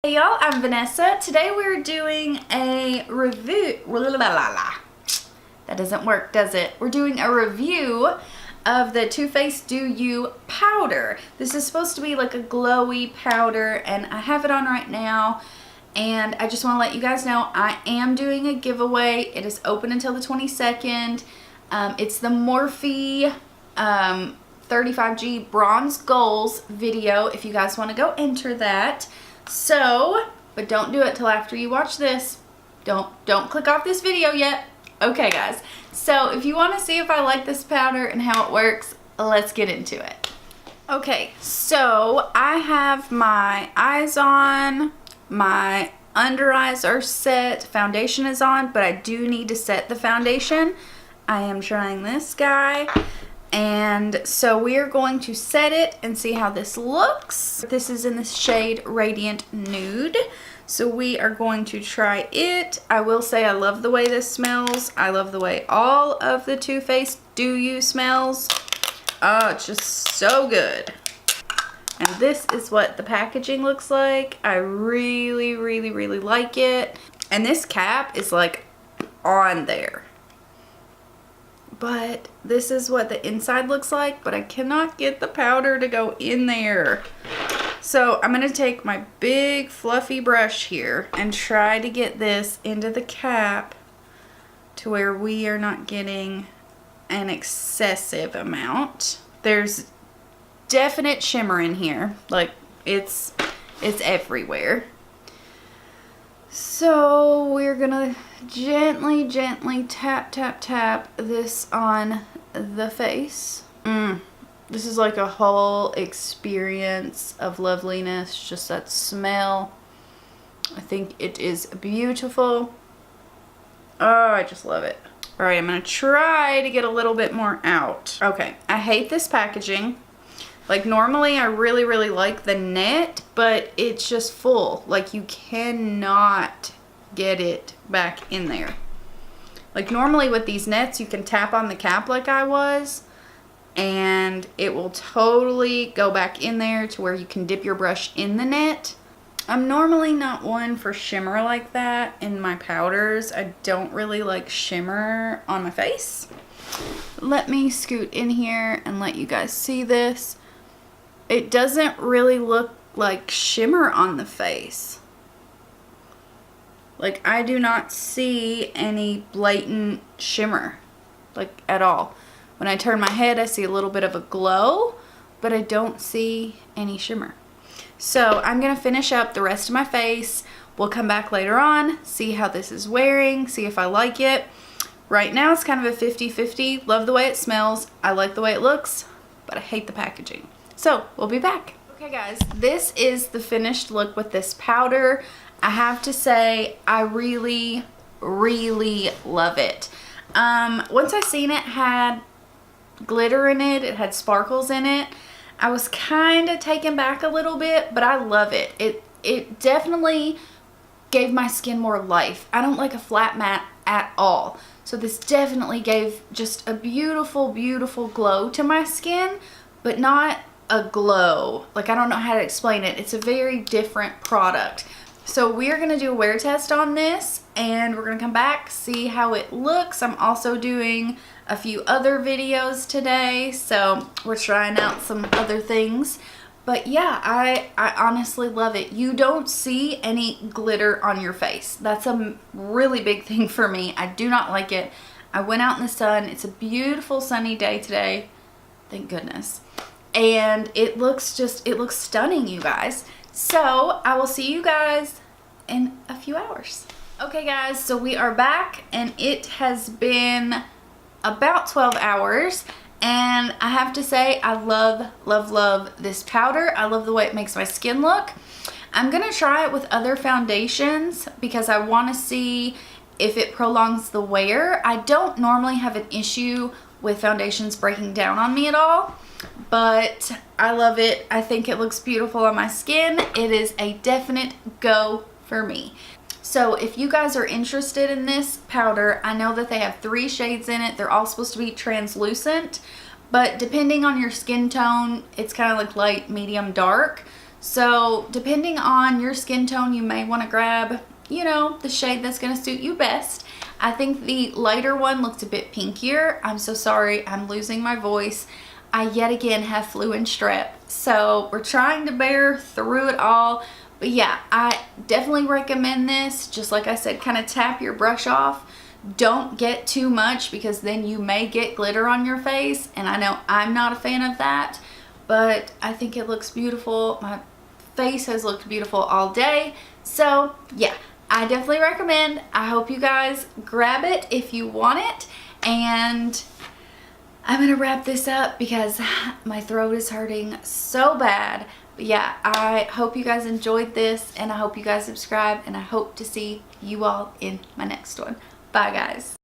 Hey y'all, I'm Vanessa. Today we're doing a review. That doesn't work, does it? We're doing a review of the Too Faced Do You powder. This is supposed to be like a glowy powder, and I have it on right now. And I just want to let you guys know I am doing a giveaway. It is open until the 22nd. It's the Morphe 35G Bronze Goals video if you guys want to go enter that. So, but don't do it till after you watch this. Don't click off this video yet. Okay guys, so if you want to see if I like this powder and how it works, let's get into it. Okay, so I have my eyes on, my under eyes are set, foundation is on, but I do need to set the foundation. I am trying this guy. And so we are going to set it and see how this looks. This is in the shade Radiant Nude. So we are going to try it. I will say I love the way this smells. I love the way all of the Too Faced Do You smells. Oh, it's just so good. And this is what the packaging looks like. I really like it. And this cap is like on there. But this is what the inside looks like, but I cannot get the powder to go in there. So I'm going to take my big fluffy brush here and try to get this into the cap to where we are not getting an excessive amount. There's definite shimmer in here. Like it's everywhere. So we're gonna gently tap this on the face. This is like a whole experience of loveliness, just that smell. I think it is beautiful. Oh, I just love it. All right, I'm gonna try to get a little bit more out. Okay, I hate this packaging. Like normally I really like the net, but it's just full. Like you cannot get it back in there. Like normally with these nets you can tap on the cap like I was and it will totally go back in there to where you can dip your brush in the net. I'm normally not one for shimmer like that in my powders. I don't really like shimmer on my face. Let me scoot in here and let you guys see this. It doesn't really look like shimmer on the face. Like I do not see any blatant shimmer, like at all. When I turn my head, I see a little bit of a glow, but I don't see any shimmer. So I'm gonna finish up the rest of my face. We'll come back later on, see how this is wearing, see if I like it. Right now it's kind of a 50-50. Love the way it smells. I like the way it looks, but I hate the packaging. So we'll be back. Okay guys, this is the finished look with this powder. I have to say I really love it. Once I seen it had glitter in it, it had sparkles in it, I was kind of taken back a little bit, but I love it. It definitely gave my skin more life. I don't like a flat matte at all. So this definitely gave just a beautiful glow to my skin, but not a glow. Like I don't know how to explain it. It's a very different product. So we are going to do a wear test on this and we're going to come back, see how it looks. I'm also doing a few other videos today, so we're trying out some other things. But yeah, I honestly love it. You don't see any glitter on your face. That's a really big thing for me. I do not like it. I went out in the sun. It's a beautiful sunny day today. Thank goodness. And it looks stunning, you guys. So I will see you guys in a few hours. Okay guys, so we are back and it has been about 12 hours and I have to say I love this powder. I love the way it makes my skin look. I'm gonna try it with other foundations because I want to see if it prolongs the wear. I don't normally have an issue with foundations breaking down on me at all, but I love it. I think it looks beautiful on my skin. It is a definite go for me. So if you guys are interested in this powder, I know that they have 3 shades in it. They're all supposed to be translucent, but depending on your skin tone, it's kind of like light, medium, dark. So depending on your skin tone, you may want to grab, you know, the shade that's going to suit you best. I think the lighter one looks a bit pinkier. I'm so sorry, I'm losing my voice. I yet again have flu and strep, so we're trying to bear through it all. But yeah, I definitely recommend this. Just like I said, kind of tap your brush off. Don't get too much because then you may get glitter on your face, and I know I'm not a fan of that, but I think it looks beautiful. My face has looked beautiful all day. So yeah, I definitely recommend. I hope you guys grab it if you want it, and I'm gonna wrap this up because my throat is hurting so bad. But yeah, I hope you guys enjoyed this, and I hope you guys subscribe, and I hope to see you all in my next one. Bye guys.